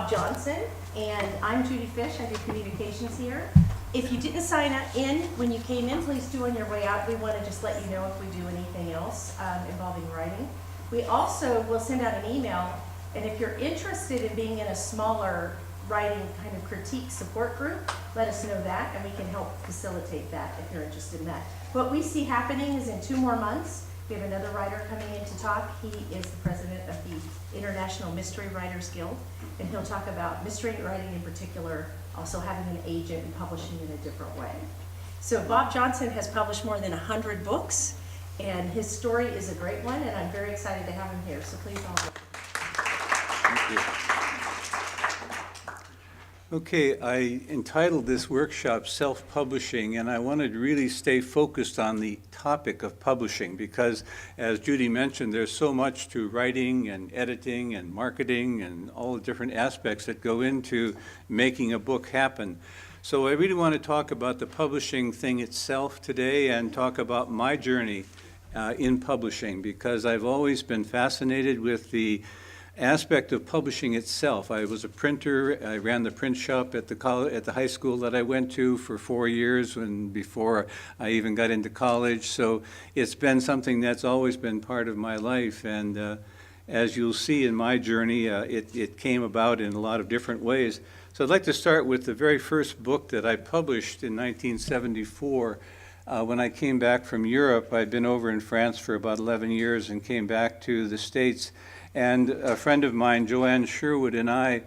Bob Johnson, and I'm Judy Fish. I do communications here. If you didn't sign in when you came in, please do on your way out. We want to just let you know if we do anything else involving writing. We also will send out an email, and if you're interested in being in a smaller writing kind of critique support group, let us know that, and we can help facilitate that if you're interested in that. What we see happening is in 2 more months, we have another writer coming in to talk. He is the president of the International Mystery Writers Guild, and he'll talk about mystery writing in particular, also having an agent and publishing in a different way. So Bob Johnson has published more than 100 books, and his story is a great one, and I'm very excited to have him here. So please all. Thank you. Okay, I entitled this workshop Self-Publishing, and I wanted to really stay focused on the topic of publishing because, as Judy mentioned, there's so much to writing and editing and marketing and all the different aspects that go into making a book happen. So I really want to talk about the publishing thing itself today and talk about my journey in publishing because I've always been fascinated with the aspect of publishing itself. I was a printer. I ran the print shop at the high school that I went to for 4 years and before I even got into college. So it's been something that's always been part of my life. And as you'll see in my journey, it came about in a lot of different ways. So I'd like to start with the very first book that I published in 1974. When I came back from Europe, I'd been over in France for about 11 years and came back to the States. And a friend of mine, Joanne Sherwood, and I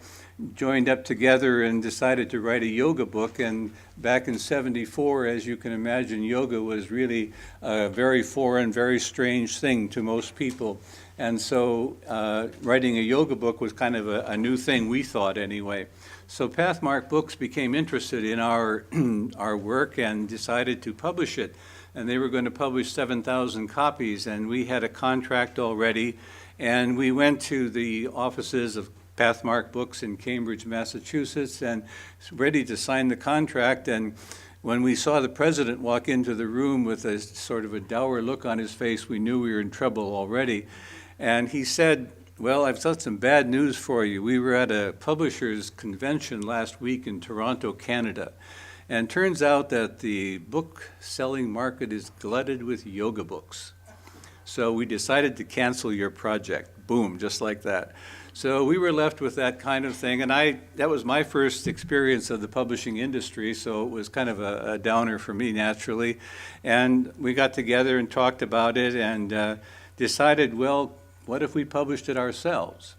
joined up together and decided to write a yoga book. And back in '74, as you can imagine, yoga was really a very foreign, very strange thing to most people. And so writing a yoga book was kind of a new thing, we thought anyway. So Pathmark Books became interested in our work and decided to publish it. And they were going to publish 7,000 copies, and we had a contract already. And we went to the offices of Pathmark Books in Cambridge, Massachusetts, and ready to sign the contract. And when we saw the president walk into the room with a sort of a dour look on his face, we knew we were in trouble already. And he said, "Well, I've got some bad news for you. We were at a publishers convention last week in Toronto, Canada. And turns out that the book selling market is glutted with yoga books. So we decided to cancel your project." Boom, just like that. So we were left with that kind of thing. And that was my first experience of the publishing industry, so it was kind of a downer for me, naturally. And we got together and talked about it and decided, well, what if we published it ourselves?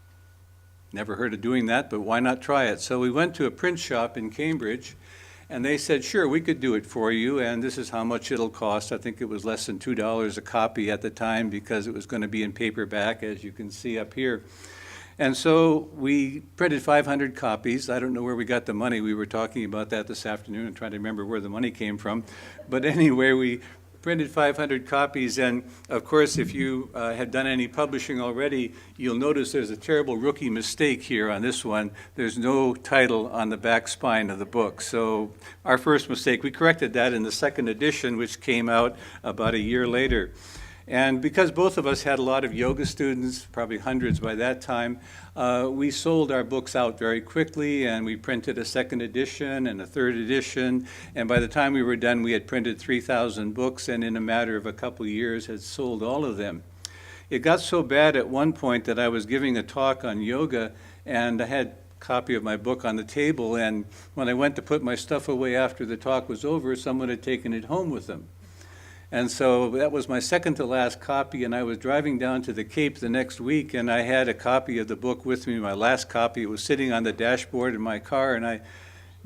Never heard of doing that, but why not try it? So we went to a print shop in Cambridge, and they said, sure, we could do it for you, and this is how much it'll cost. I think it was less than $2 a copy at the time because it was going to be in paperback, as you can see up here. And so we printed 500 copies. I don't know where we got the money. We were talking about that this afternoon and trying to remember where the money came from. But anyway, we printed 500 copies, and of course, if you have done any publishing already, you'll notice there's a terrible rookie mistake here on this one. There's no title on the back spine of the book. So our first mistake, we corrected that in the second edition, which came out about a year later. And because both of us had a lot of yoga students, probably hundreds by that time, we sold our books out very quickly, and we printed a second edition and a third edition. And by the time we were done, we had printed 3,000 books, and in a matter of a couple of years had sold all of them. It got so bad at one point that I was giving a talk on yoga, and I had a copy of my book on the table, and when I went to put my stuff away after the talk was over, someone had taken it home with them. And so that was my second to last copy, and I was driving down to the Cape the next week, and I had a copy of the book with me, my last copy. It was sitting on the dashboard in my car, and I,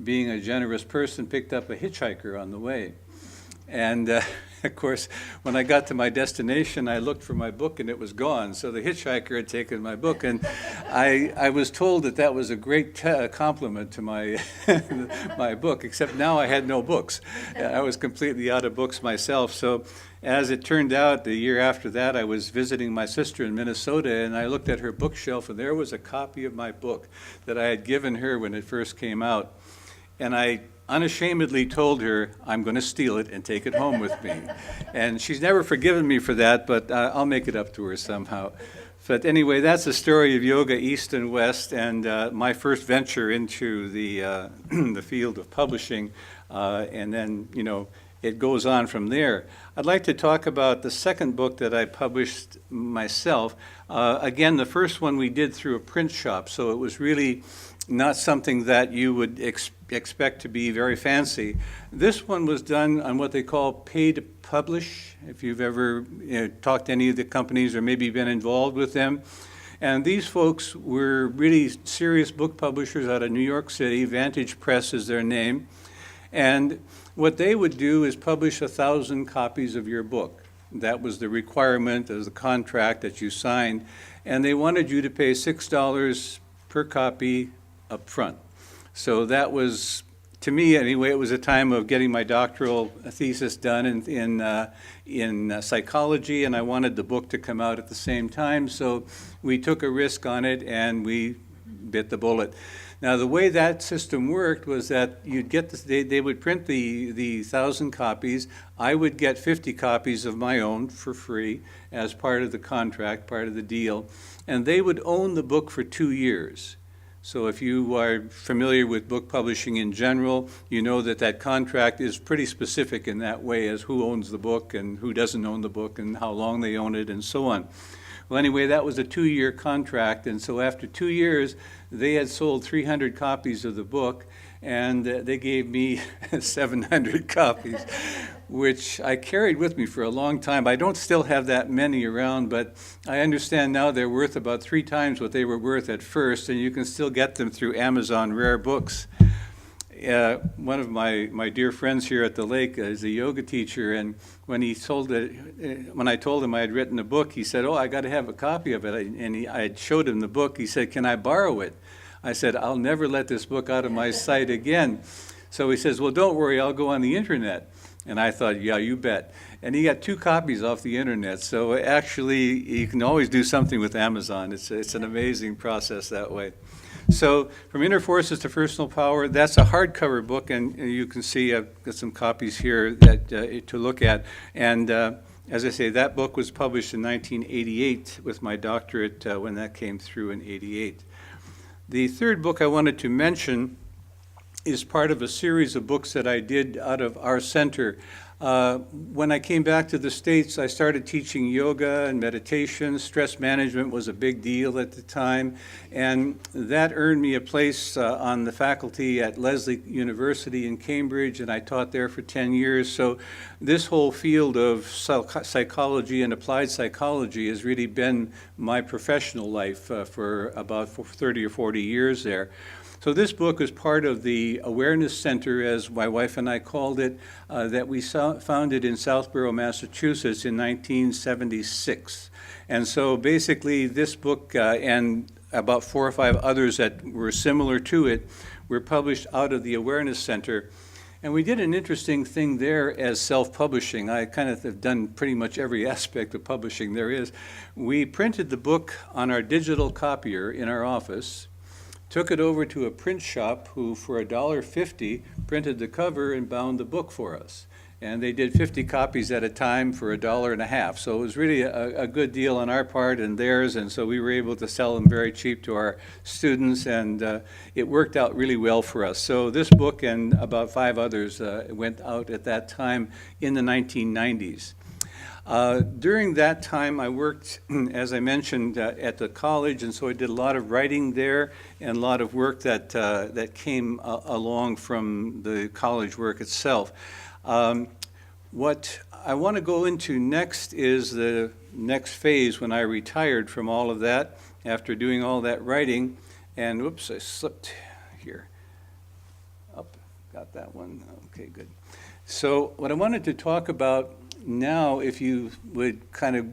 being a generous person, picked up a hitchhiker on the way. And of course, when I got to my destination, I looked for my book, and it was gone. So the hitchhiker had taken my book, and I was told that that was a great compliment to my my book, except now I had no books. I was completely out of books myself. So as it turned out, the year after that, I was visiting my sister in Minnesota, and I looked at her bookshelf, and there was a copy of my book that I had given her when it first came out. and I unashamedly told her, I'm going to steal it and take it home with me. And she's never forgiven me for that, but I'll make it up to her somehow. But anyway, that's the story of yoga east and west, and my first venture into the the field of publishing, and then, you know, it goes on from there. I'd like to talk about the second book that I published myself. Again, the first one we did through a print shop, so it was really not something that you would expect to be very fancy. This one was done on what they call pay to publish, if you've ever talked to any of the companies or maybe been involved with them. And these folks were really serious book publishers out of New York City. Vantage Press is their name. And what they would do is publish 1,000 copies of your book. That was the requirement as the contract that you signed. And they wanted you to pay $6 per copy up front. So that was, to me anyway, it was a time of getting my doctoral thesis done in psychology, and I wanted the book to come out at the same time. So we took a risk on it and we bit the bullet. Now, the way that system worked was that you'd get they would print the 1,000 copies. I would get 50 copies of my own for free as part of the contract, part of the deal, and they would own the book for 2 years. So if you are familiar with book publishing in general, you know that that contract is pretty specific in that way as who owns the book and who doesn't own the book and how long they own it and so on. Well, anyway, that was a 2-year contract, and so after 2 years, they had sold 300 copies of the book, and they gave me 700 copies, which I carried with me for a long time. I don't still have that many around, but I understand now they're worth about 3 times what they were worth at first, and you can still get them through Amazon Rare Books. One of my dear friends here at the lake is a yoga teacher, and when I told him I had written a book, he said, "Oh, I got to have a copy of it." I had showed him the book. He said, "Can I borrow it?" I said, "I'll never let this book out of my sight again." So he says, "Well, don't worry, I'll go on the internet." And I thought, yeah, you bet. And he got 2 copies off the internet. So actually, you can always do something with Amazon. It's an amazing process that way. So from Inner Forces to Personal Power, that's a hardcover book, and you can see I've got some copies here that to look at. And as I say, that book was published in 1988 with my doctorate when that came through in 88. The third book I wanted to mention is part of a series of books that I did out of our center. When I came back to the States, I started teaching yoga and meditation. Stress management was a big deal at the time, and that earned me a place on the faculty at Lesley University in Cambridge, and I taught there for 10 years. So this whole field of psychology and applied psychology has really been my professional life for about 30 or 40 years there. So this book is part of the Awareness Center, as my wife and I called it, that we founded in Southborough, Massachusetts in 1976. And so basically this book and about 4 or 5 others that were similar to it were published out of the Awareness Center. And we did an interesting thing there as self-publishing. I kind of have done pretty much every aspect of publishing there is. We printed the book on our digital copier in our office, took it over to a print shop who, for $1.50, printed the cover and bound the book for us. And they did 50 copies at a time for $1.50. So it was really a good deal on our part and theirs, and so we were able to sell them very cheap to our students, and it worked out really well for us. So this book and about 5 others went out at that time in the 1990s. During that time, I worked, as I mentioned, at the college, and so I did a lot of writing there and a lot of work that came along from the college work itself. What I want to go into next is the next phase when I retired from all of that after doing all that writing. And whoops, I slipped here. Up, got that one. Okay, good. So what I wanted to talk about now, if you would kind of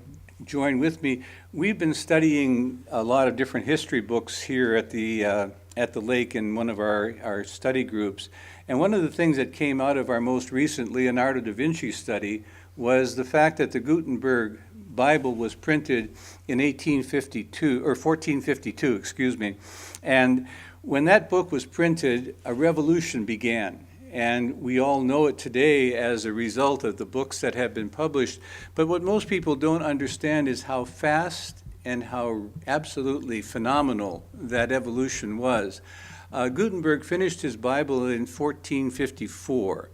join with me, we've been studying a lot of different history books here at the lake in one of our study groups. And one of the things that came out of our most recent Leonardo da Vinci study was the fact that the Gutenberg Bible was printed in 1852, or 1452, excuse me. And when that book was printed, a revolution began. And we all know it today as a result of the books that have been published. But what most people don't understand is how fast and how absolutely phenomenal that evolution was. Gutenberg finished his Bible in 1454.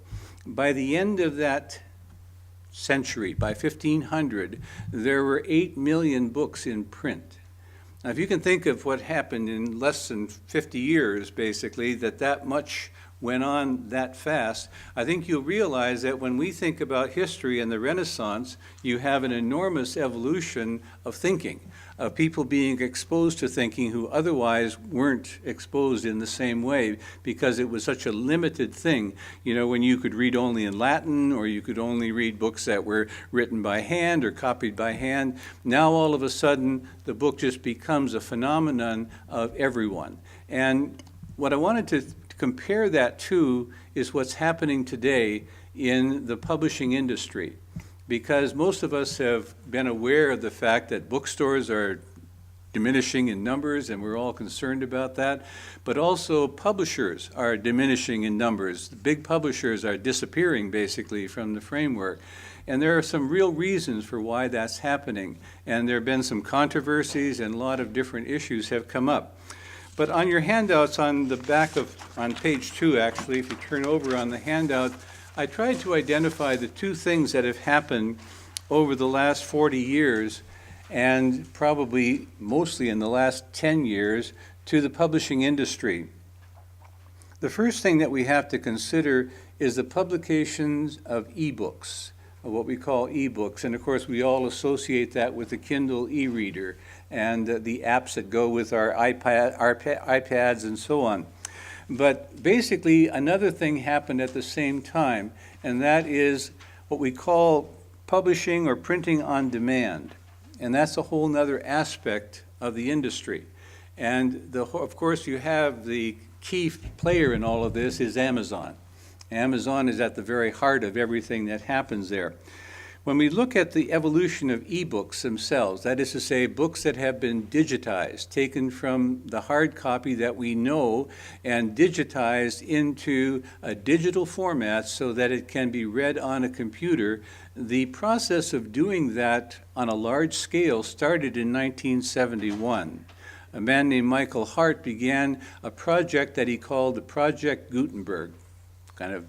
By the end of that century, by 1500, there were 8 million books in print. Now, if you can think of what happened in less than 50 years, basically, that much went on that fast, I think you'll realize that when we think about history and the Renaissance, you have an enormous evolution of thinking, of people being exposed to thinking who otherwise weren't exposed in the same way because it was such a limited thing. You know, when you could read only in Latin or you could only read books that were written by hand or copied by hand, now all of a sudden the book just becomes a phenomenon of everyone. And what I wanted to compare that to is what's happening today in the publishing industry. Because most of us have been aware of the fact that bookstores are diminishing in numbers, and we're all concerned about that. But also publishers are diminishing in numbers. The big publishers are disappearing, basically, from the framework. And there are some real reasons for why that's happening. And there have been some controversies, and a lot of different issues have come up. But on your handouts, on the back on page 2, actually, if you turn over on the handout, I tried to identify the two things that have happened over the last 40 years, and probably mostly in the last 10 years, to the publishing industry. The first thing that we have to consider is the publications of ebooks, of what we call ebooks. And of course, we all associate that with the Kindle e-reader and the apps that go with our iPads and so on. But basically, another thing happened at the same time, and that is what we call publishing or printing on demand. And that's a whole nother aspect of the industry. And of course, you have the key player in all of this is Amazon. Amazon is at the very heart of everything that happens there. When we look at the evolution of ebooks themselves, that is to say, books that have been digitized, taken from the hard copy that we know and digitized into a digital format so that it can be read on a computer, the process of doing that on a large scale started in 1971. A man named Michael Hart began a project that he called the Project Gutenberg, kind of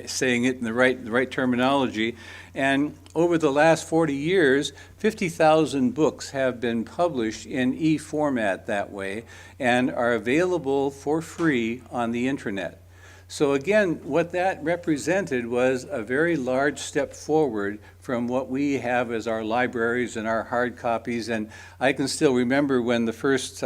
saying it in the right terminology. And over the last 40 years, 50,000 books have been published in e-format that way and are available for free on the internet. So again, what that represented was a very large step forward from what we have as our libraries and our hard copies. And I can still remember when the first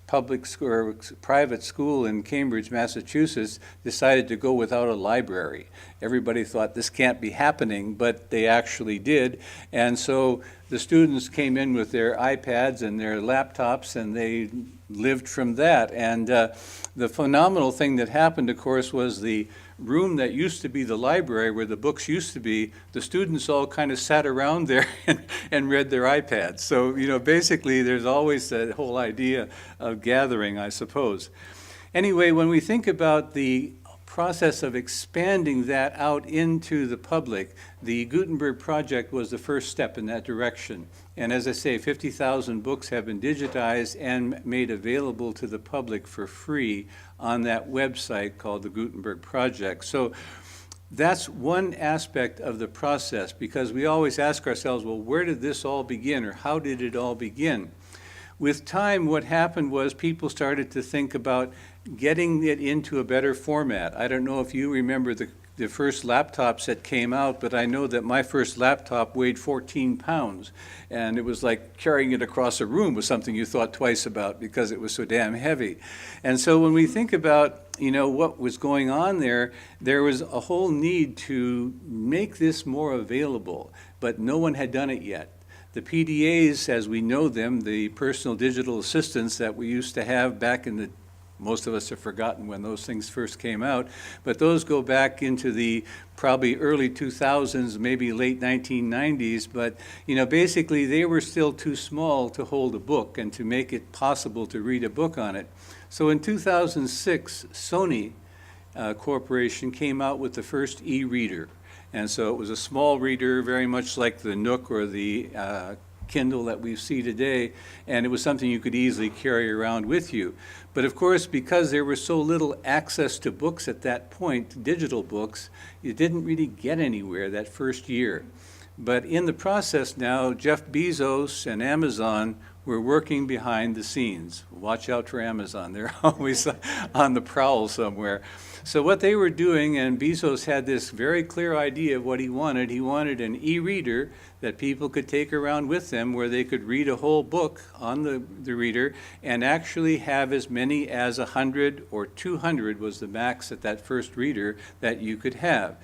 public or private school in Cambridge, Massachusetts, decided to go without a library. Everybody thought this can't be happening, but they actually did. And so the students came in with their iPads and their laptops, and they lived from that. And the phenomenal thing that happened, of course, was the room that used to be the library where the books used to be, the students all kind of sat around there and read their iPads. So, you know, basically there's always that whole idea of gathering, I suppose. Anyway, when we think about the process of expanding that out into the public, the Gutenberg Project was the first step in that direction. And as I say, 50,000 books have been digitized and made available to the public for free on that website called the Gutenberg Project. So that's one aspect of the process, because we always ask ourselves, well, where did this all begin, or how did it all begin? With time, what happened was people started to think about getting it into a better format. I don't know if you remember the first laptops that came out, but I know that my first laptop weighed 14 pounds, and it was like carrying it across a room was something you thought twice about because it was so damn heavy. And so when we think about, you know, what was going on there, there was a whole need to make this more available, but no one had done it yet. The PDAs, as we know them, the personal digital assistants that we used to have back in the Most of us have forgotten when those things first came out, but those go back into the probably early 2000s, maybe late 1990s, but basically they were still too small to hold a book and to make it possible to read a book on it. So in 2006, Sony Corporation came out with the first e-reader. And so it was a small reader, very much like the Nook or the Kindle that we see today, and it was something you could easily carry around with you. But of course, because there was so little access to books at that point, digital books, you didn't really get anywhere that first year. But in the process now, Jeff Bezos and Amazon were working behind the scenes. Watch out for Amazon. They're always on the prowl somewhere. So what they were doing, and Bezos had this very clear idea of what he wanted an e-reader that people could take around with them where they could read a whole book on the reader and actually have as many as 100 or 200 was the max at that first reader that you could have.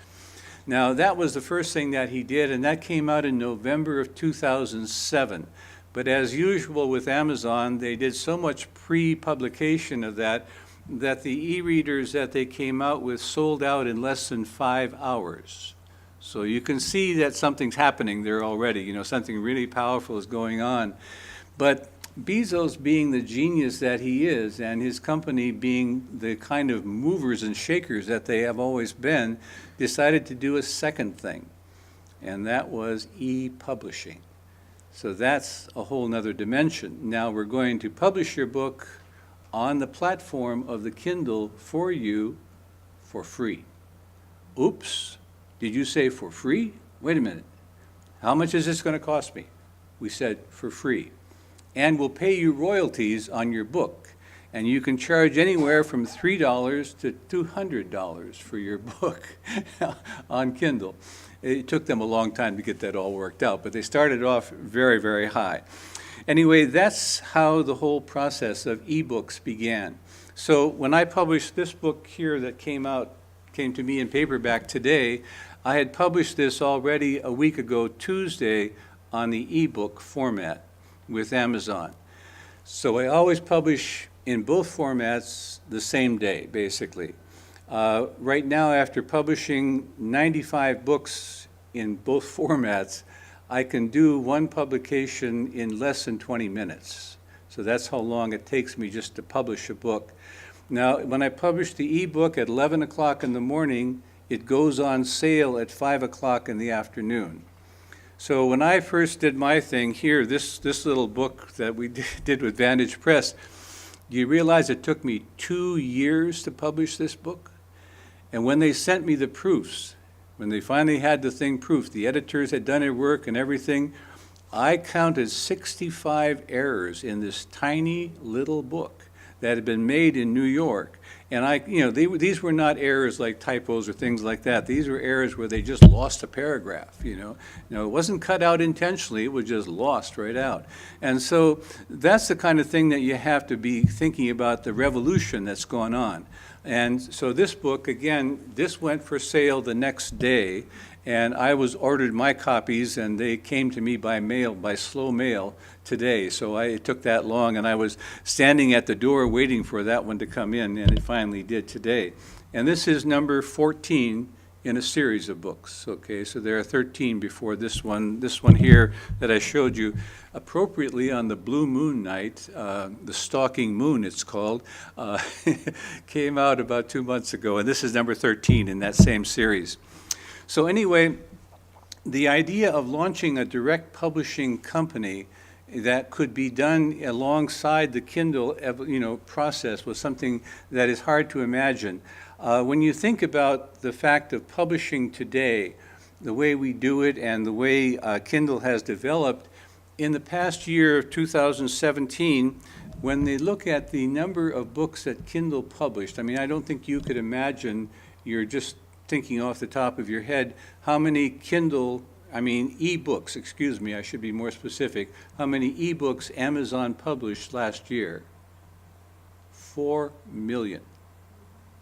Now that was the first thing that he did, and that came out in November of 2007. But as usual with Amazon, they did so much pre-publication of that the e-readers that they came out with sold out in less than 5 hours. So you can see that something's happening there already, something really powerful is going on. But Bezos, being the genius that he is, and his company being the kind of movers and shakers that they have always been, decided to do a second thing, and that was e-publishing. So that's a whole nother dimension. Now we're going to publish your book on the platform of the Kindle for you for free. Oops, did you say for free? Wait a minute. How much is this going to cost me? We said for free. And we'll pay you royalties on your book. And you can charge anywhere from $3 to $200 for your book on Kindle. It took them a long time to get that all worked out, but they started off very, very high. Anyway, that's how the whole process of ebooks began. So when I published this book here that came to me in paperback today, I had published this already a week ago, Tuesday, on the ebook format with Amazon. So I always publish in both formats the same day, basically. Right now, after publishing 95 books in both formats, I can do one publication in less than 20 minutes. So that's how long it takes me just to publish a book. Now, when I publish the ebook at 11 o'clock in the morning, it goes on sale at 5 o'clock in the afternoon. So when I first did my thing here, this little book that we did with Vantage Press, do you realize it took me 2 years to publish this book? And when they sent me the proofs, when they finally had the thing proofed, the editors had done their work and everything, I counted 65 errors in this tiny little book that had been made in New York. And these were not errors like typos or things like that. These were errors where they just lost a paragraph, It wasn't cut out intentionally, it was just lost right out. And so that's the kind of thing that you have to be thinking about, the revolution that's gone on. And so this book, again, this went for sale the next day, and I ordered my copies, and they came to me by mail, by slow mail today. So it took that long, and I was standing at the door waiting for that one to come in, and it finally did today. And this is number 14 in a series of books, okay? So there are 13 before this one here that I showed you, appropriately on the Blue Moon night, the Stalking Moon it's called, came out about 2 months ago, and this is number 13 in that same series. So anyway, the idea of launching a direct publishing company that could be done alongside the Kindle, process was something that is hard to imagine. When you think about the fact of publishing today, the way we do it and the way Kindle has developed, in the past year of 2017, when they look at the number of books that Kindle published, I don't think you could imagine, you're just thinking off the top of your head, how many e-books, excuse me, I should be more specific, how many e-books Amazon published last year? 4 million.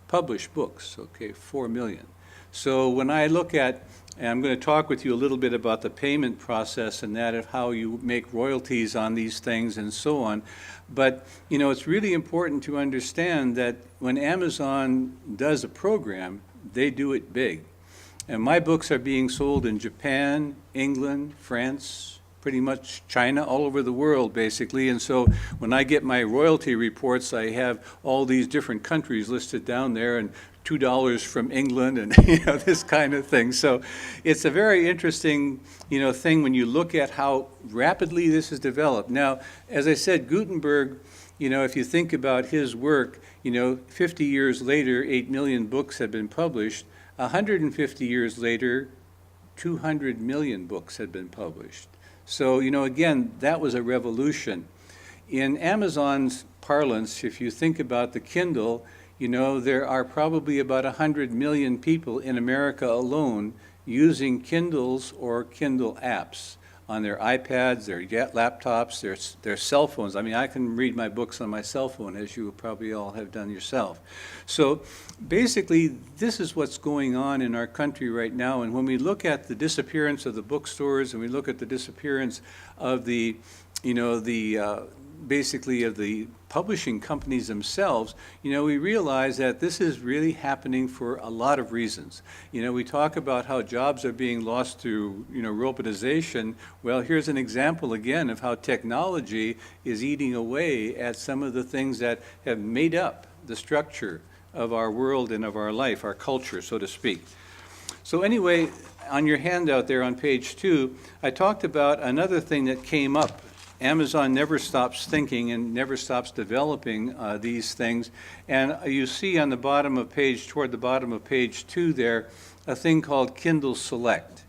Published books, okay, 4 million. So when I look at, and I'm going to talk with you a little bit about the payment process and that of how you make royalties on these things and so on. But, you know, it's really important to understand that when Amazon does a program, they do it big. And my books are being sold in Japan, England, France, pretty much China, all over the world, basically. And so when I get my royalty reports, I have all these different countries listed down there, and $2 from England, and you know, this kind of thing. So it's a very interesting, you know, thing when you look at how rapidly this has developed. Now, as I said, Gutenberg, you know, if you think about his work, you know, 50 years later, 8 million books have been published. 150 years later, 200 million books had been published. So, you know, again, that was a revolution. In Amazon's parlance, if you think about the Kindle, you know, there are probably about 100 million people in America alone using Kindles or Kindle apps on their iPads, their laptops, their cell phones. I mean, I can read my books on my cell phone, as you probably all have done yourself. So basically, this is what's going on in our country right now. And when we look at the disappearance of the bookstores, and we look at the disappearance of the, you know, basically of the publishing companies themselves, you know, we realize that this is really happening for a lot of reasons. You know, we talk about how jobs are being lost through, you know, robotization. Well, here's an example again of how technology is eating away at some of the things that have made up the structure of our world and of our life, our culture, so to speak. So anyway, on your handout there on page 2, I talked about another thing that came up. Amazon never stops thinking and never stops developing these things. And you see on the bottom of page, toward the bottom of page 2 there, a thing called Kindle Select.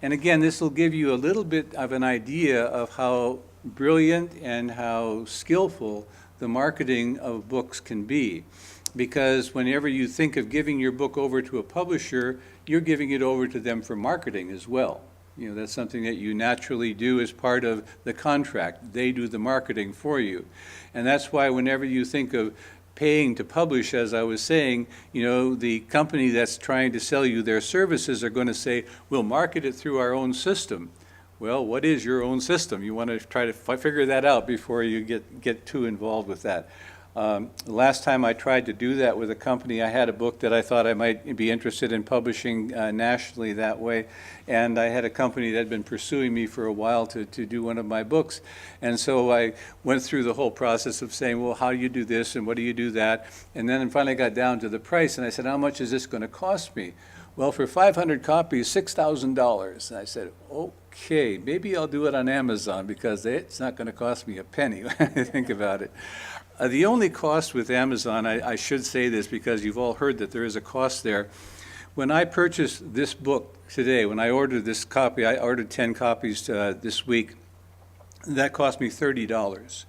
And again, this will give you a little bit of an idea of how brilliant and how skillful the marketing of books can be. Because whenever you think of giving your book over to a publisher, you're giving it over to them for marketing as well. You know, that's something that you naturally do as part of the contract. They do the marketing for you. And that's why whenever you think of paying to publish, as I was saying, you know, the company that's trying to sell you their services are going to say, we'll market it through our own system. Well, what is your own system? You want to try to figure that out before you get too involved with that. Last time I tried to do that with a company, I had a book that I thought I might be interested in publishing nationally that way, and I had a company that had been pursuing me for a while to do one of my books. And so I went through the whole process of saying, well, how do you do this and what do you do that? And then finally got down to the price, and I said, how much is this going to cost me? Well, for 500 copies, $6,000. And I said, okay, maybe I'll do it on Amazon because it's not going to cost me a penny when I think about it. The only cost with Amazon, I should say this because you've all heard that there is a cost there. When I purchased this book today, when I ordered this copy, I ordered 10 copies this week, that cost me $30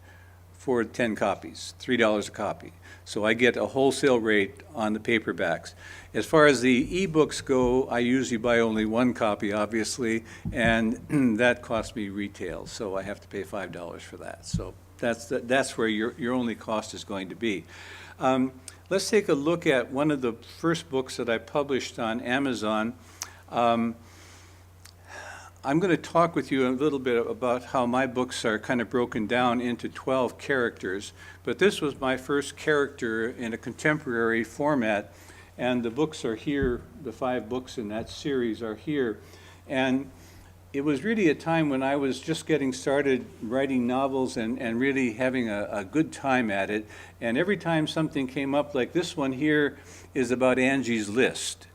for 10 copies, $3 a copy. So I get a wholesale rate on the paperbacks. As far as the ebooks go, I usually buy only one copy, obviously, and that costs me retail, so I have to pay $5 for that. So that's where your only cost is going to be. Let's take a look at one of the first books that I published on Amazon. I'm going to talk with you a little bit about how my books are kind of broken down into 12 characters, but this was my first character in a contemporary format, and the books are here, the 5 books in that series are here. And it was really a time when I was just getting started writing novels and really having a good time at it. And every time something came up, like this one here is about Angie's List,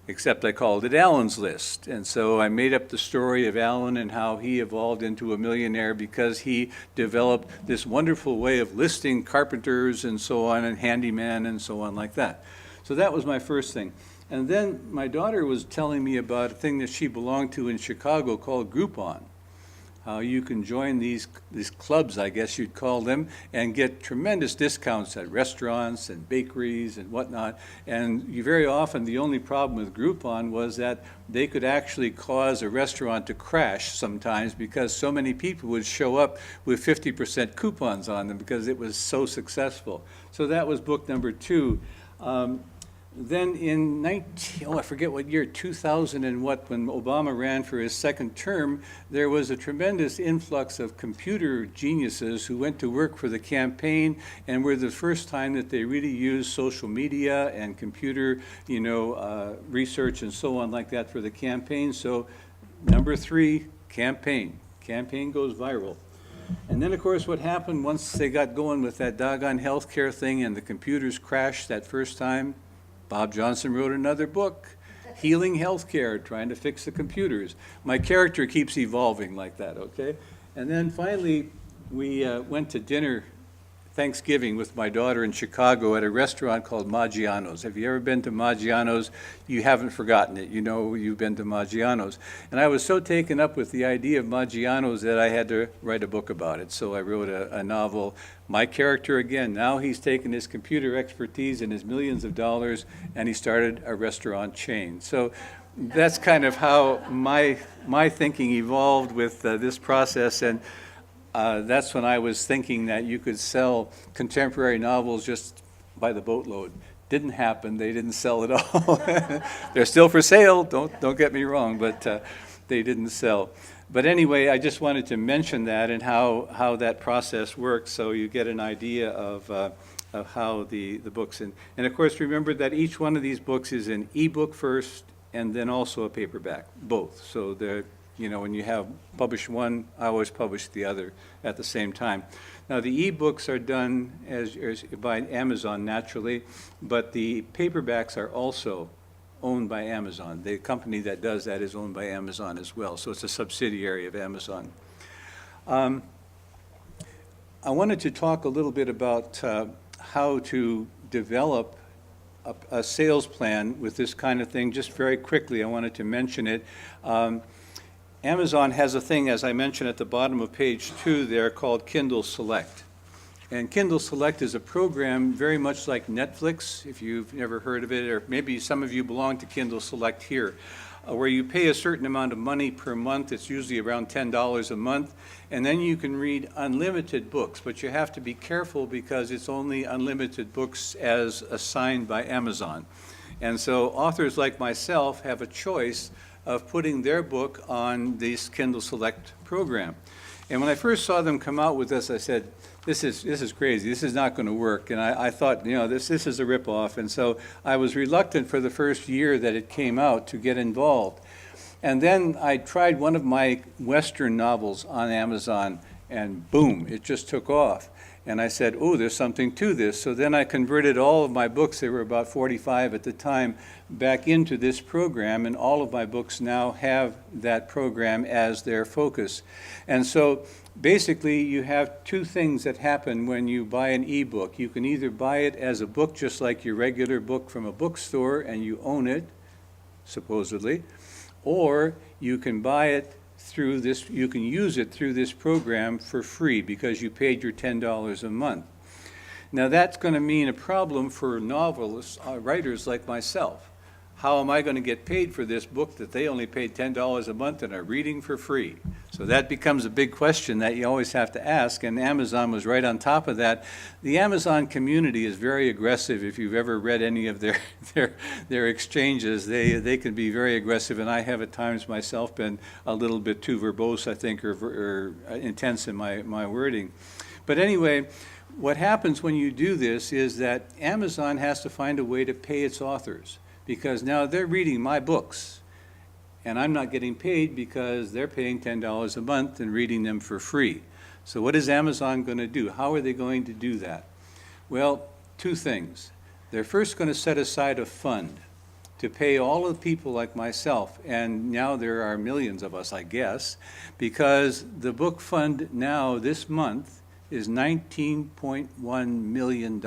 except I called it Alan's List. And so I made up the story of Alan and how he evolved into a millionaire because he developed this wonderful way of listing carpenters and so on, and handyman and so on like that. So that was my first thing. And then my daughter was telling me about a thing that she belonged to in Chicago called Groupon. How you can join these clubs, I guess you'd call them, and get tremendous discounts at restaurants and bakeries and whatnot. And very often the only problem with Groupon was that they could actually cause a restaurant to crash sometimes because so many people would show up with 50% coupons on them because it was so successful. So that was book number 2. Then in I forget what year, 2000 and what, when Obama ran for his second term, there was a tremendous influx of computer geniuses who went to work for the campaign and were the first time that they really used social media and computer, research and so on like that for the campaign. So number 3, campaign. Campaign goes viral. And then, of course, what happened once they got going with that doggone healthcare thing and the computers crashed that first time, Bob Johnson wrote another book, Healing Healthcare, trying to fix the computers. My character keeps evolving like that, okay? And then finally, we went to dinner Thanksgiving with my daughter in Chicago at a restaurant called Maggiano's. Have you ever been to Maggiano's? You haven't forgotten it. You know you've been to Maggiano's. And I was so taken up with the idea of Maggiano's that I had to write a book about it. So I wrote a novel. My character, again, now he's taken his computer expertise and his millions of dollars, and he started a restaurant chain. So that's kind of how my thinking evolved with this process. And that's when I was thinking that you could sell contemporary novels just by the boatload. Didn't happen. They didn't sell at all. They're still for sale. Don't get me wrong, but they didn't sell. But anyway, I just wanted to mention that and how that process works, so you get an idea of how the books and of course remember that each one of these books is an ebook first and then also a paperback, both. So they're when you have published one, I always publish the other at the same time. Now, the e-books are done as by Amazon naturally, but the paperbacks are also owned by Amazon. The company that does that is owned by Amazon as well, so it's a subsidiary of Amazon. I wanted to talk a little bit about how to develop a sales plan with this kind of thing. Just very quickly, I wanted to mention it. Amazon has a thing, as I mentioned at the bottom of page 2 there, called Kindle Select. And Kindle Select is a program very much like Netflix, if you've never heard of it, or maybe some of you belong to Kindle Select here, where you pay a certain amount of money per month. It's usually around $10 a month, and then you can read unlimited books, but you have to be careful because it's only unlimited books as assigned by Amazon. And so authors like myself have a choice of putting their book on this Kindle Select program. And when I first saw them come out with this, I said, this is crazy. This is not going to work. And I thought, this is a ripoff. And so I was reluctant for the first year that it came out to get involved. And then I tried one of my Western novels on Amazon, and boom, it just took off. And I said, oh, there's something to this. So then I converted all of my books, there were about 45 at the time, back into this program, and all of my books now have that program as their focus. And so basically you have two things that happen when you buy an e-book. You can either buy it as a book just like your regular book from a bookstore and you own it, supposedly, or you can buy it through this, you can use it through this program for free because you paid your $10 a month. Now that's going to mean a problem for novelists, writers like myself. How am I going to get paid for this book that they only paid $10 a month and are reading for free? So that becomes a big question that you always have to ask, and Amazon was right on top of that. The Amazon community is very aggressive. If you've ever read any of their exchanges, they can be very aggressive, and I have at times myself been a little bit too verbose, I think, or intense in my wording. But anyway, what happens when you do this is that Amazon has to find a way to pay its authors, because now they're reading my books, and I'm not getting paid because they're paying $10 a month and reading them for free. So what is Amazon going to do? How are they going to do that? Well, two things. They're first going to set aside a fund to pay all of the people like myself, and now there are millions of us, I guess, because the book fund now this month is $19.1 million.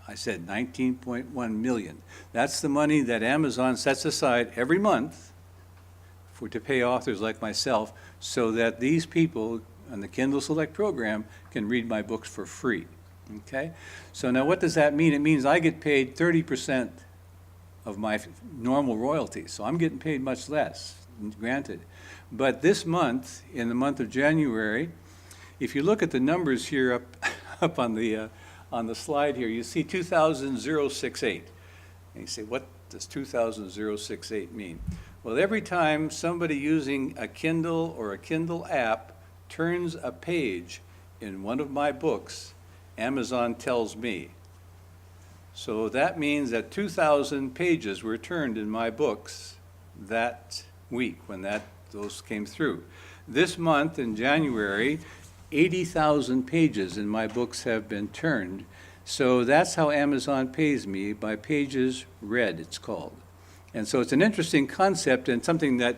I said 19.1 million. That's the money that Amazon sets aside every month to pay authors like myself so that these people on the Kindle Select program can read my books for free. Okay? So now what does that mean? It means I get paid 30% of my normal royalties. So I'm getting paid much less, granted. But this month, in the month of January, if you look at the numbers here up on the on the slide here, you see 2000-068. And you say, what does 2000-068 mean? Well, every time somebody using a Kindle or a Kindle app turns a page in one of my books, Amazon tells me. So that means that 2,000 pages were turned in my books that week when those came through. This month in January, 80,000 pages in my books have been turned. So that's how Amazon pays me, by pages read, it's called. And so it's an interesting concept and something that,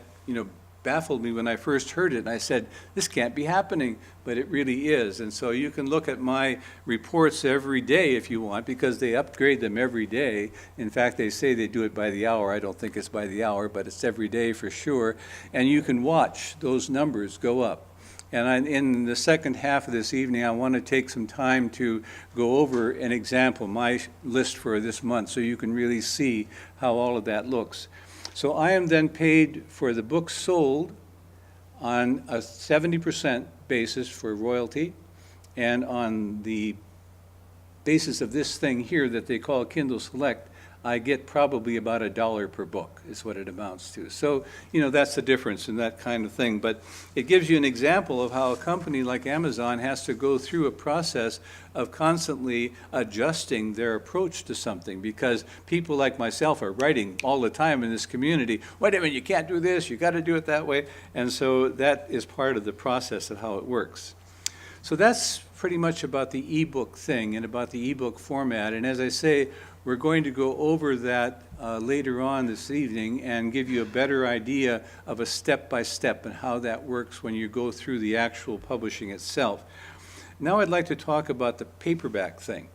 baffled me when I first heard it. And I said, this can't be happening, but it really is. And so you can look at my reports every day if you want, because they upgrade them every day. In fact, they say they do it by the hour. I don't think it's by the hour, but it's every day for sure. And you can watch those numbers go up. And in the second half of this evening, I want to take some time to go over an example, my list for this month, so you can really see how all of that looks. So I am then paid for the books sold on a 70% basis for royalty, and on the basis of this thing here that they call Kindle Select, I get probably about $1 per book is what it amounts to. So, that's the difference in that kind of thing. But it gives you an example of how a company like Amazon has to go through a process of constantly adjusting their approach to something, because people like myself are writing all the time in this community, wait a minute, you can't do this, you got to do it that way. And so that is part of the process of how it works. So that's pretty much about the ebook thing and about the ebook format. And as I say, we're going to go over that later on this evening and give you a better idea of a step-by-step and how that works when you go through the actual publishing itself. Now I'd like to talk about the paperback thing,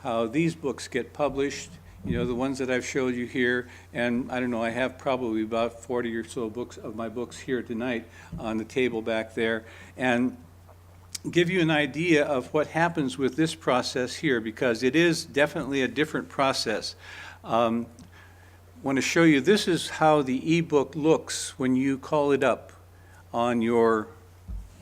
how these books get published, the ones that I've showed you here. And I don't know, I have probably about 40 or so books of my books here tonight on the table back there. And give you an idea of what happens with this process here, because it is definitely a different process. I want to show you, this is how the ebook looks when you call it up on your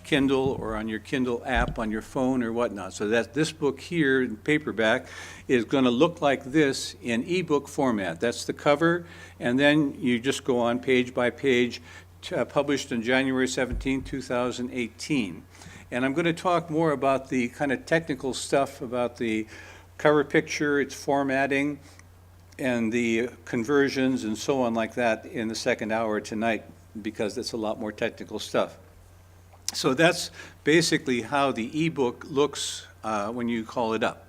Kindle or on your Kindle app on your phone or whatnot. So that this book here in paperback is going to look like this in ebook format. That's the cover, and then you just go on page by page, published on January 17, 2018. And I'm going to talk more about the kind of technical stuff about the cover picture, its formatting, and the conversions and so on like that in the second hour tonight, because it's a lot more technical stuff. So that's basically how the ebook looks when you call it up.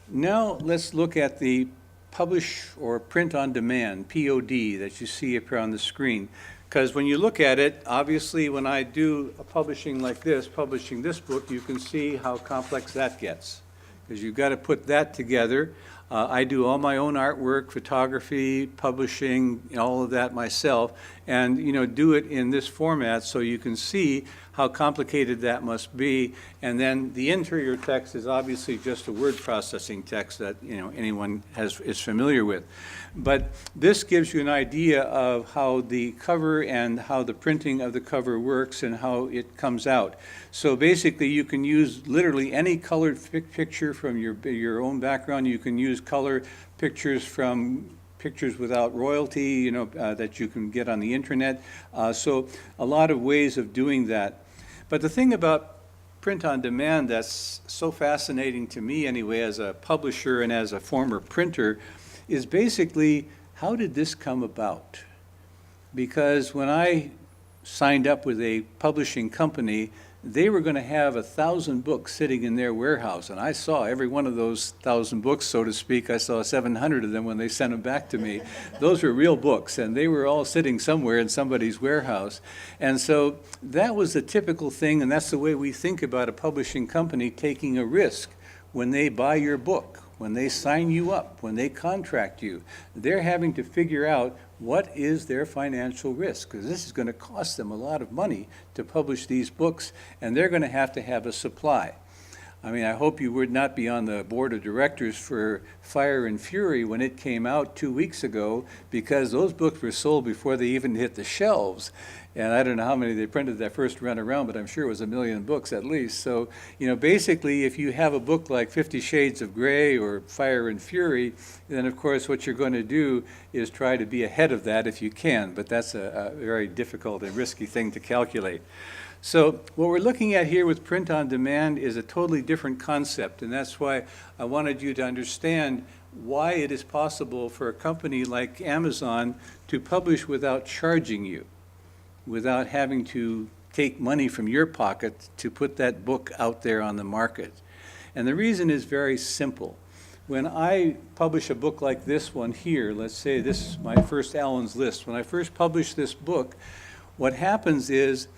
Now let's look at the publish or print on demand, POD, that you see up here on the screen. Because when you look at it, obviously when I do a publishing like this, publishing this book, you can see how complex that gets. Because you've got to put that together. I do all my own artwork, photography, publishing, all of that myself, and do it in this format so you can see how complicated that must be. And then the interior text is obviously just a word processing text that anyone is familiar with. But this gives you an idea of how the cover and how the printing of the cover works and how it comes out. So basically you can use literally any colored picture from your own background. You can use color pictures from pictures without royalty, that you can get on the internet. So a lot of ways of doing that. But the thing about print on demand that's so fascinating to me anyway, as a publisher and as a former printer, is basically, how did this come about? Because when I signed up with a publishing company, they were going to have 1,000 books sitting in their warehouse, and I saw every one of those 1,000 books, so to speak. I saw 700 of them when they sent them back to me. Those were real books, and they were all sitting somewhere in somebody's warehouse. And so that was the typical thing, and that's the way we think about a publishing company taking a risk when they buy your book, when they sign you up, when they contract you. They're having to figure out what is their financial risk, because this is going to cost them a lot of money to publish these books, and they're going to have a supply. I mean, I hope you would not be on the board of directors for Fire and Fury when it came out 2 weeks ago, because those books were sold before they even hit the shelves. And I don't know how many they printed that first run around, but I'm sure it was 1 million books at least. So, basically, if you have a book like 50 Shades of Grey or Fire and Fury, then of course what you're going to do is try to be ahead of that if you can. But that's a very difficult and risky thing to calculate. So what we're looking at here with print on demand is a totally different concept, and that's why I wanted you to understand why it is possible for a company like Amazon to publish without charging you, without having to take money from your pocket to put that book out there on the market. And the reason is very simple. When I publish a book like this one here, let's say this is my first Allen's List, when I first publish this book, what happens is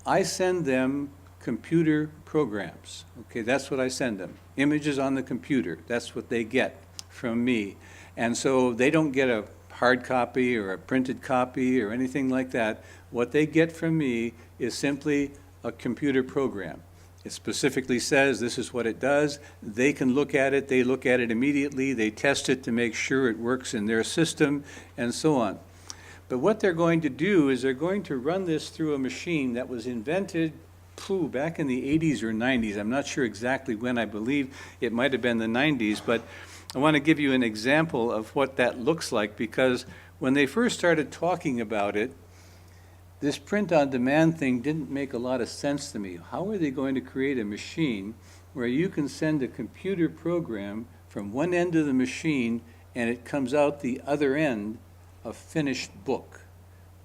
I send them computer programs. Okay, that's what I send them. Images on the computer. That's what they get from me. And so they don't get a hard copy or a printed copy or anything like that. What they get from me is simply a computer program. It specifically says this is what it does. They can look at it. They look at it immediately. They test it to make sure it works in their system and so on. But what they're going to do is they're going to run this through a machine that was invented back in the 80s or 90s. I'm not sure exactly when. I believe it might have been the 90s. But I want to give you an example of what that looks like, because when they first started talking about it, this print-on-demand thing didn't make a lot of sense to me. How are they going to create a machine where you can send a computer program from one end of the machine and it comes out the other end a finished book,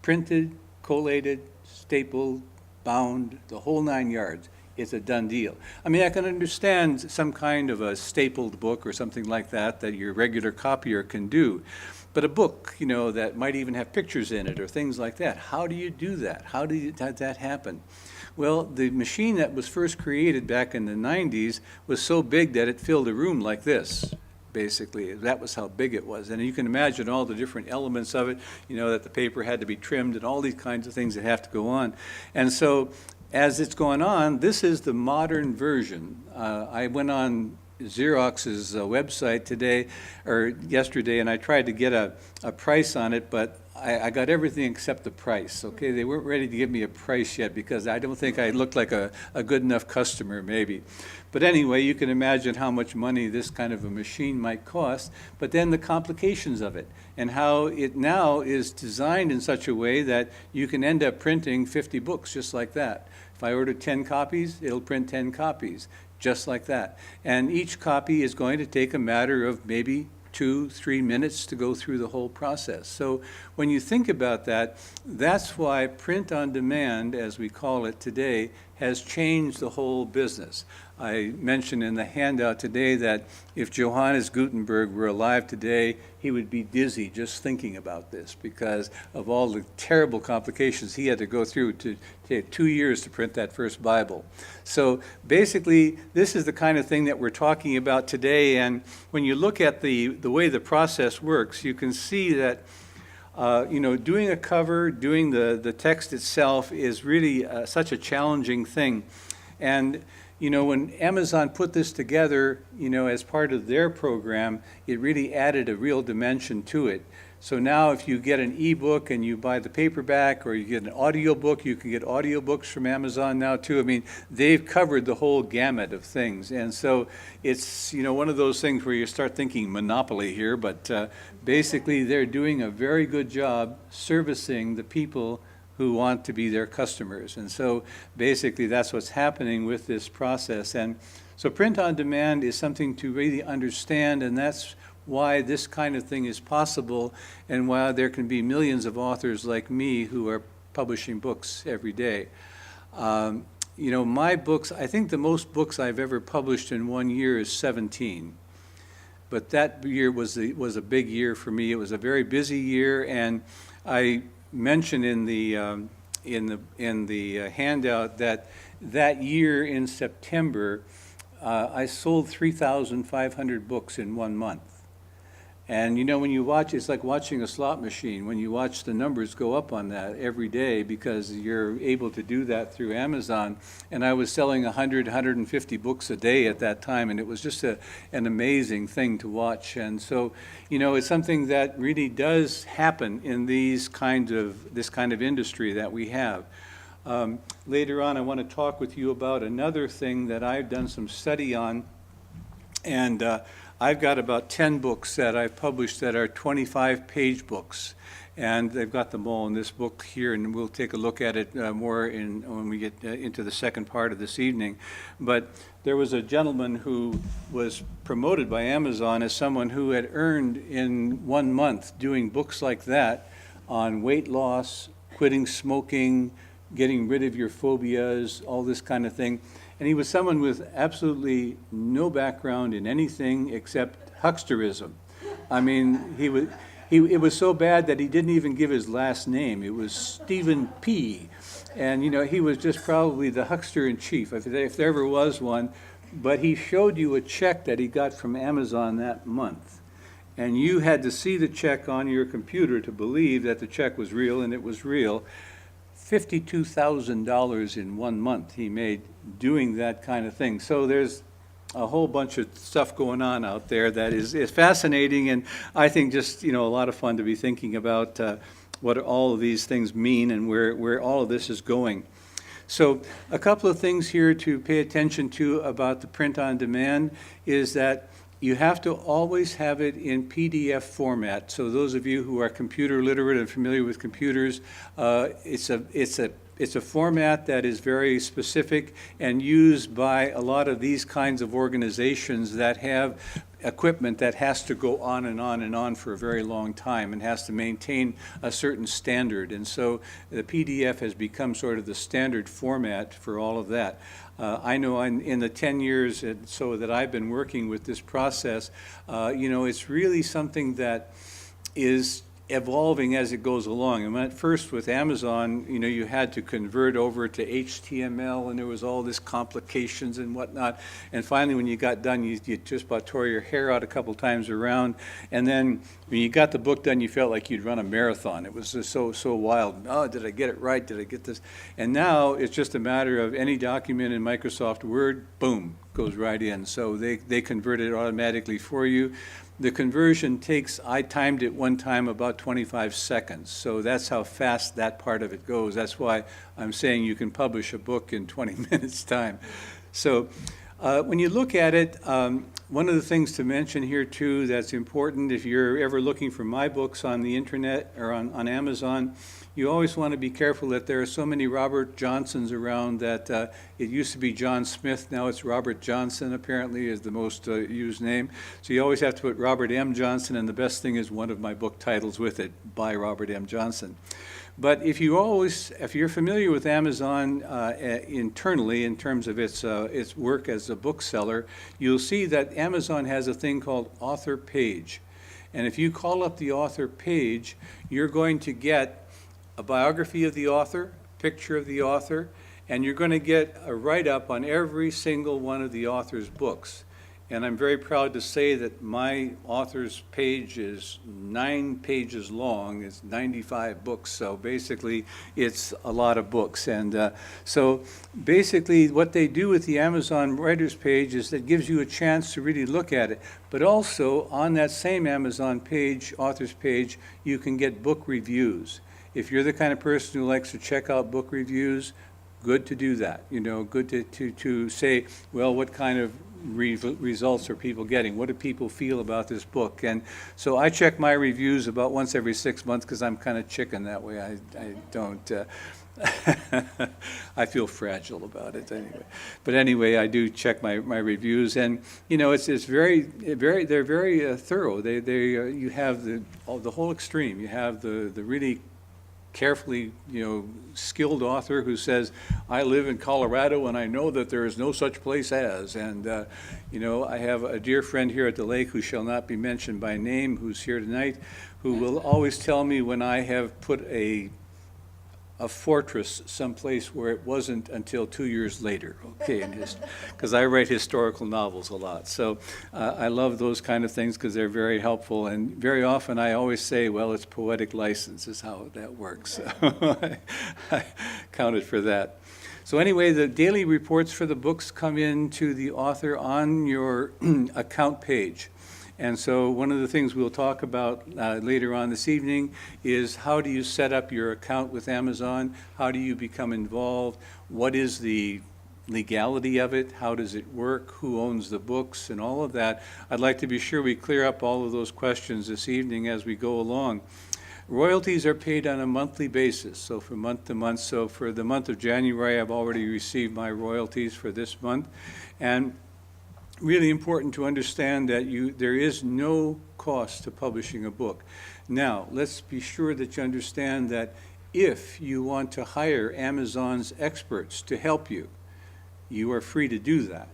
printed, collated, stapled, bound, the whole 9 yards? It's a done deal. I mean, I can understand some kind of a stapled book or something like that your regular copier can do. But a book, that might even have pictures in it or things like that, how do you do that? How did that happen? Well, the machine that was first created back in the 90s was so big that it filled a room like this. Basically, that was how big it was. And you can imagine all the different elements of it, that the paper had to be trimmed and all these kinds of things that have to go on. And so as it's going on, this is the modern version. I went on Xerox's website today or yesterday, and I tried to get a price on it, but I got everything except the price. Okay, they weren't ready to give me a price yet because I don't think I looked like a good enough customer, maybe. But anyway, you can imagine how much money this kind of a machine might cost, but then the complications of it and how it now is designed in such a way that you can end up printing 50 books just like that. If I order 10 copies, it'll print 10 copies, just like that. And each copy is going to take a matter of maybe 2-3 minutes to go through the whole process. So when you think about that, that's why print on demand, as we call it today, has changed the whole business. I mentioned in the handout today that if Johannes Gutenberg were alive today, he would be dizzy just thinking about this because of all the terrible complications he had to go through to take 2 years to print that first Bible. So basically, this is the kind of thing that we're talking about today. And when you look at the way the process works, you can see that doing a cover, doing the text itself is really such a challenging thing. And when Amazon put this together, as part of their program, it really added a real dimension to it. So now if you get an ebook and you buy the paperback, or you get an audiobook, you can get audiobooks from Amazon now too. I mean, they've covered the whole gamut of things. And so it's, one of those things where you start thinking monopoly here, but basically they're doing a very good job servicing the people who want to be their customers. And so basically that's what's happening with this process. And so print on demand is something to really understand, and that's why this kind of thing is possible, and why there can be millions of authors like me who are publishing books every day. My books, I think the most books I've ever published in 1 year is 17. But that year was a big year for me. It was a very busy year, and I mentioned in the handout that year in September, I sold 3,500 books in 1 month. And you know, when you watch, it's like watching a slot machine. When you watch the numbers go up on that every day because you're able to do that through Amazon. And I was selling 100, 150 books a day at that time, and it was just an amazing thing to watch. And so, you know, it's something that really does happen in this kind of industry that we have. Later on, I want to talk with you about another thing that I've done some study on, and I've got about 10 books that I've published that are 25-page books, and they've got them all in this book here, and we'll take a look at it more when we get into the second part of this evening. But there was a gentleman who was promoted by Amazon as someone who had earned in 1 month doing books like that on weight loss, quitting smoking, getting rid of your phobias, all this kind of thing. And he was someone with absolutely no background in anything except hucksterism. I mean, it was so bad that he didn't even give his last name. It was Stephen P. And, you know, he was just probably the huckster in chief, if there ever was one. But he showed you a check that he got from Amazon that month. And you had to see the check on your computer to believe that the check was real, and it was real. $52,000 in 1 month he made doing that kind of thing. So there's a whole bunch of stuff going on out there that is fascinating, and I think just, you know, a lot of fun to be thinking about what all of these things mean and where all of this is going. So a couple of things here to pay attention to about the print on demand is that you have to always have it in PDF format. So those of you who are computer literate and familiar with computers, it's a format that is very specific and used by a lot of these kinds of organizations that have equipment that has to go on and on and on for a very long time and has to maintain a certain standard. And so the PDF has become sort of the standard format for all of that. I know in the 10 years so that I've been working with this process, you know, it's really something that is evolving as it goes along. And at first with Amazon, you know, you had to convert over to HTML, and there was all this complications and whatnot. And finally, when you got done, you just about tore your hair out a couple times around. And then when you got the book done, you felt like you'd run a marathon. It was just so wild. Oh, did I get it right? Did I get this? And now it's just a matter of any document in Microsoft Word, boom, goes right in. So they convert it automatically for you. The conversion takes, I timed it one time, about 25 seconds. So that's how fast that part of it goes. That's why I'm saying you can publish a book in 20 minutes time. So when you look at it, one of the things to mention here too that's important, if you're ever looking for my books on the internet or on Amazon, you always want to be careful that there are so many Robert Johnsons around that it used to be John Smith, now it's Robert Johnson apparently is the most used name. So you always have to put Robert M. Johnson, and the best thing is one of my book titles with it, by Robert M. Johnson. But if you're familiar with Amazon internally in terms of its work as a bookseller, you'll see that Amazon has a thing called author page. And if you call up the author page, you're going to get a biography of the author, picture of the author, and you're going to get a write-up on every single one of the author's books. And I'm very proud to say that my author's page is 9 pages long. It's 95 books, so basically it's a lot of books. And so basically what they do with the Amazon writer's page is that gives you a chance to really look at it. But also on that same Amazon page, author's page, you can get book reviews. If you're the kind of person who likes to check out book reviews, good to do that. You know, good to say, well, what kind of results are people getting? What do people feel about this book? And so I check my reviews about once every 6 months because I'm kind of chicken that way. I don't, I feel fragile about it anyway. But anyway, I do check my reviews, and you know, it's very they're very thorough. You have the whole extreme. You have the really carefully, you know, skilled author who says, I live in Colorado and I know that there is no such place as. And, you know, I have a dear friend here at the lake who shall not be mentioned by name, who's here tonight, who will always tell me when I have put a a fortress someplace where it wasn't until 2 years later, okay? Because I write historical novels a lot. So I love those kind of things because they're very helpful. And very often I always say, well, it's poetic license is how that works. I counted for that. So anyway, the daily reports for the books come in to the author on your account page. And so one of the things we'll talk about later on this evening is how do you set up your account with Amazon? How do you become involved? What is the legality of it? How does it work? Who owns the books? And all of that. I'd like to be sure we clear up all of those questions this evening as we go along. Royalties are paid on a monthly basis, so from month to month. So for the month of January, I've already received my royalties for this month. And really important to understand that there is no cost to publishing a book. Now, let's be sure that you understand that if you want to hire Amazon's experts to help you, you are free to do that.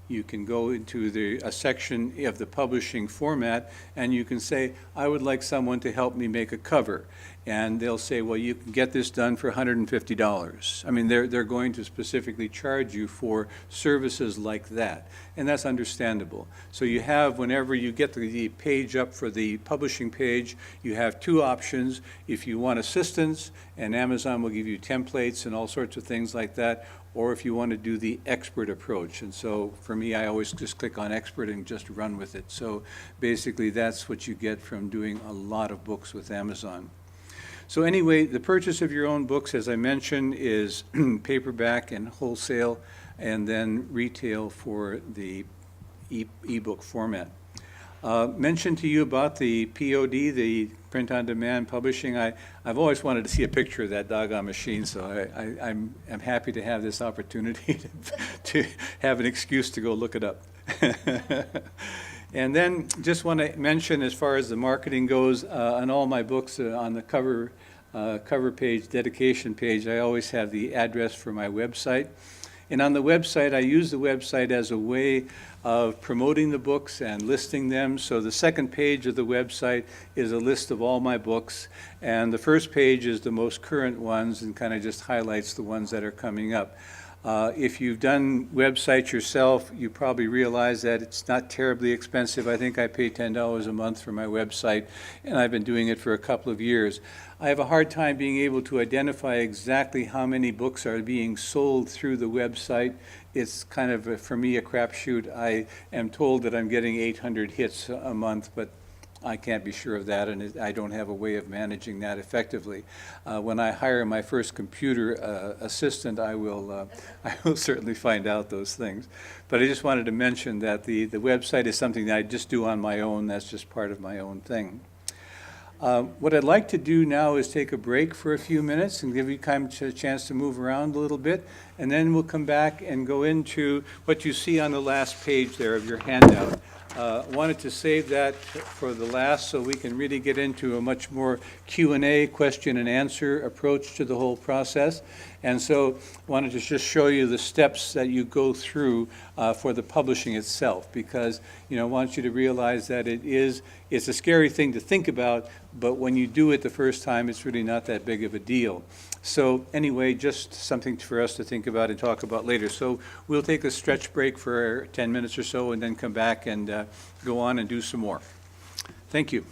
You can go into a section of the publishing format and you can say, I would like someone to help me make a cover. And they'll say, well, you can get this done for $150. I mean, they're going to specifically charge you for services like that. And that's understandable. So you have, whenever you get the page up for the publishing page, you have two options. If you want assistance, and Amazon will give you templates and all sorts of things like that, or if you want to do the expert approach. And so for me, I always just click on expert and just run with it. So basically, that's what you get from doing a lot of books with Amazon. So anyway, the purchase of your own books, as I mentioned, is paperback and wholesale, and then retail for the ebook format. Mentioned to you about the POD, the print-on-demand publishing. I've always wanted to see a picture of that doggone machine, so I'm happy to have this opportunity to have an excuse to go look it up. And then just want to mention, as far as the marketing goes, on all my books, on the cover page, dedication page, I always have the address for my website. And on the website, I use the website as a way of promoting the books and listing them. So the second page of the website is a list of all my books, and the first page is the most current ones and kind of just highlights the ones that are coming up. If you've done websites yourself, you probably realize that it's not terribly expensive. I think I pay $10 a month for my website, and I've been doing it for a couple of years. I have a hard time being able to identify exactly how many books are being sold through the website. It's kind of, for me, a crapshoot. I am told that I'm getting 800 hits a month, but I can't be sure of that, and I don't have a way of managing that effectively. When I hire my first computer assistant, I will certainly find out those things. But I just wanted to mention that the website is something that I just do on my own. That's just part of my own thing. What I'd like to do now is take a break for a few minutes and give you kind of a chance to move around a little bit, and then we'll come back and go into what you see on the last page there of your handout. Wanted to save that for the last so we can really get into a much more Q&A, question and answer approach to the whole process. And so wanted to just show you the steps that you go through for the publishing itself, because I want you to realize that it's a scary thing to think about, but when you do it the first time, it's really not that big of a deal. So anyway, just something for us to think about and talk about later. So we'll take a stretch break for 10 minutes or so and then come back and go on and do some more. Thank you.